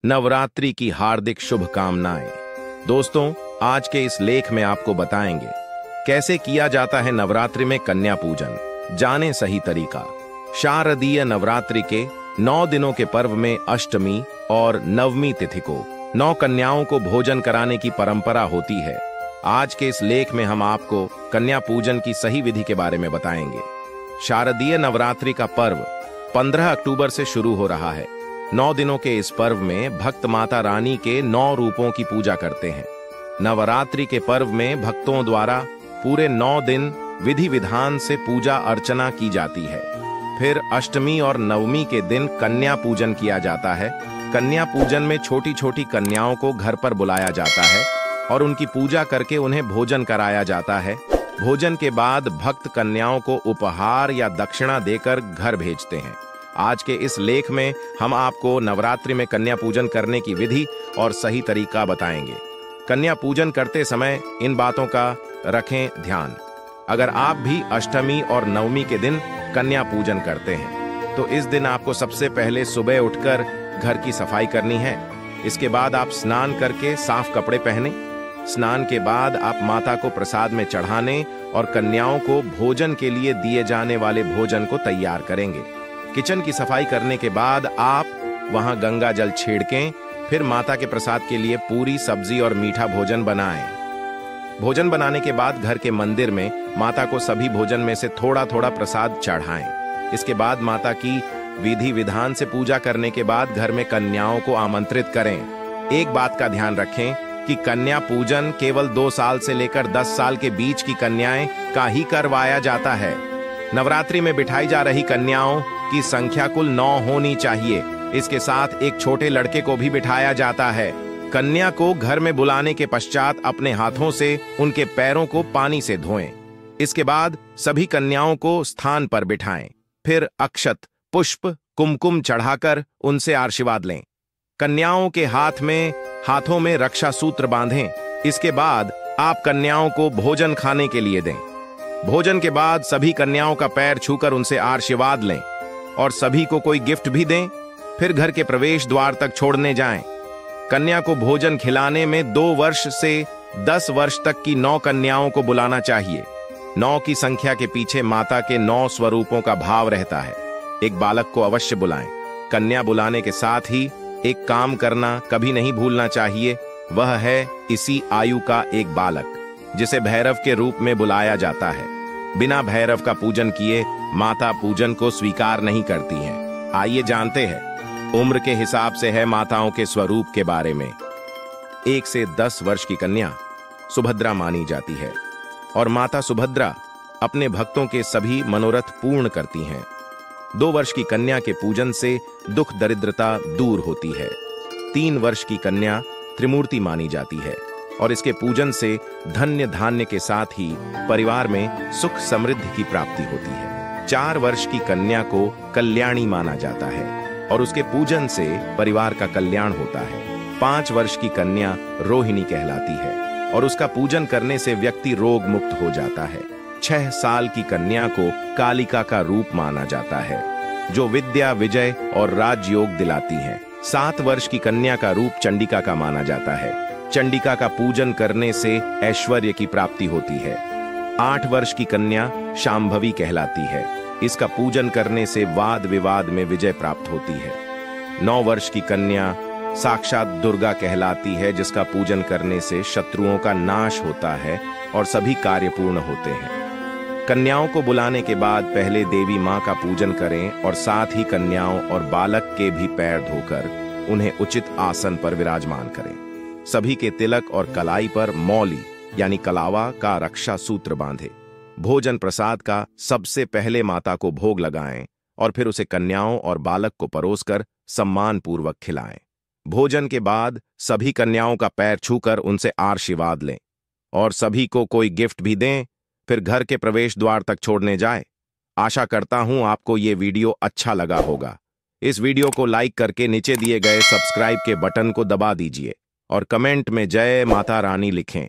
नवरात्रि की हार्दिक शुभकामनाएं। दोस्तों, आज के इस लेख में आपको बताएंगे कैसे किया जाता है नवरात्रि में कन्या पूजन। जाने सही तरीका। शारदीय नवरात्रि के 9 दिनों के पर्व में अष्टमी और नवमी तिथि को 9 कन्याओं को भोजन कराने की परंपरा होती है। आज के इस लेख में हम आपको कन्या पूजन की सही विधि के बारे में बताएंगे। शारदीय नवरात्रि का पर्व 15 अक्टूबर से शुरू हो रहा है। 9 दिनों के इस पर्व में भक्त माता रानी के 9 रूपों की पूजा करते हैं। नवरात्रि के पर्व में भक्तों द्वारा पूरे 9 दिन विधि विधान से पूजा अर्चना की जाती है। फिर अष्टमी और नवमी के दिन कन्या पूजन किया जाता है। कन्या पूजन में छोटी छोटी कन्याओं को घर पर बुलाया जाता है और उनकी पूजा करके उन्हें भोजन कराया जाता है। भोजन के बाद भक्त कन्याओं को उपहार या दक्षिणा देकर घर भेजते हैं। आज के इस लेख में हम आपको नवरात्रि में कन्या पूजन करने की विधि और सही तरीका बताएंगे। कन्या पूजन करते समय इन बातों का रखें ध्यान। अगर आप भी अष्टमी और नवमी के दिन कन्या पूजन करते हैं तो इस दिन आपको सबसे पहले सुबह उठकर घर की सफाई करनी है। इसके बाद आप स्नान करके साफ कपड़े पहने। स्नान के बाद आप माता को प्रसाद में चढ़ाने और कन्याओं को भोजन के लिए दिए जाने वाले भोजन को तैयार करेंगे। किचन की सफाई करने के बाद आप वहां गंगा जल छिड़कें। फिर माता के प्रसाद के लिए पूरी सब्जी और मीठा भोजन बनाएं। भोजन बनाने के बाद घर के मंदिर में माता को सभी भोजन में से थोड़ा थोड़ा प्रसाद चढ़ाएं। इसके बाद माता की विधि विधान से पूजा करने के बाद घर में कन्याओं को आमंत्रित करें। एक बात का ध्यान रखें कि कन्या पूजन केवल 2 साल से लेकर 10 साल के बीच की कन्याएं का ही करवाया जाता है। नवरात्रि में बिठाई जा रही कन्याओं की संख्या कुल 9 होनी चाहिए। इसके साथ एक छोटे लड़के को भी बिठाया जाता है। कन्या को घर में बुलाने के पश्चात अपने हाथों से उनके पैरों को पानी से धोएं। इसके बाद सभी कन्याओं को स्थान पर बिठाएं। फिर अक्षत, पुष्प, कुमकुम चढ़ाकर उनसे आशीर्वाद लें। कन्याओं के हाथों में रक्षा सूत्र बांधें। इसके बाद आप कन्याओं को भोजन खाने के लिए दें। भोजन के बाद सभी कन्याओं का पैर छूकर उनसे आशीर्वाद लें और सभी को कोई गिफ्ट भी दें। फिर घर के प्रवेश द्वार तक छोड़ने जाएं। कन्या को भोजन खिलाने में 2 वर्ष से 10 वर्ष तक की 9 कन्याओं को बुलाना चाहिए। 9 की संख्या के पीछे माता के 9 स्वरूपों का भाव रहता है। एक बालक को अवश्य बुलाएं। कन्या बुलाने के साथ ही एक काम करना कभी नहीं भूलना चाहिए। वह है इसी आयु का एक बालक जिसे भैरव के रूप में बुलाया जाता है। बिना भैरव का पूजन किए माता पूजन को स्वीकार नहीं करती हैं। आइए जानते हैं उम्र के हिसाब से है माताओं के स्वरूप के बारे में। 1 से 10 वर्ष की कन्या सुभद्रा मानी जाती है और माता सुभद्रा अपने भक्तों के सभी मनोरथ पूर्ण करती हैं। 2 वर्ष की कन्या के पूजन से दुख दरिद्रता दूर होती है। 3 वर्ष की कन्या त्रिमूर्ति मानी जाती है और इसके पूजन से धन्य धान्य के साथ ही परिवार में सुख समृद्धि की प्राप्ति होती है। 4 वर्ष की कन्या को कल्याणी माना जाता है और उसके पूजन से परिवार का कल्याण होता है। 5 वर्ष की कन्या रोहिणी कहलाती है और उसका पूजन करने से व्यक्ति रोग मुक्त हो जाता है। 6 साल की कन्या को कालिका का रूप माना जाता है जो विद्या, विजय और राजयोग दिलाती है। 7 वर्ष की कन्या का रूप चंडिका का माना जाता है। चंडिका का पूजन करने से ऐश्वर्य की प्राप्ति होती है। 8 वर्ष की कन्या शांभवी कहलाती है। इसका पूजन करने से वाद विवाद में विजय प्राप्त होती है। 9 वर्ष की कन्या साक्षात दुर्गा कहलाती है जिसका पूजन करने से शत्रुओं का नाश होता है और सभी कार्य पूर्ण होते हैं। कन्याओं को बुलाने के बाद पहले देवी मां का पूजन करें और साथ ही कन्याओं और बालक के भी पैर धोकर उन्हें उचित आसन पर विराजमान करें। सभी के तिलक और कलाई पर मौली यानी कलावा का रक्षा सूत्र बांधे। भोजन प्रसाद का सबसे पहले माता को भोग लगाएं और फिर उसे कन्याओं और बालक को परोसकर सम्मान पूर्वक खिलाएं। भोजन के बाद सभी कन्याओं का पैर छूकर उनसे आशीर्वाद लें और सभी को कोई गिफ्ट भी दें। फिर घर के प्रवेश द्वार तक छोड़ने जाएं। आशा करता हूं आपको ये वीडियो अच्छा लगा होगा। इस वीडियो को लाइक करके नीचे दिए गए सब्सक्राइब के बटन को दबा दीजिए और कमेंट में जय माता रानी लिखें।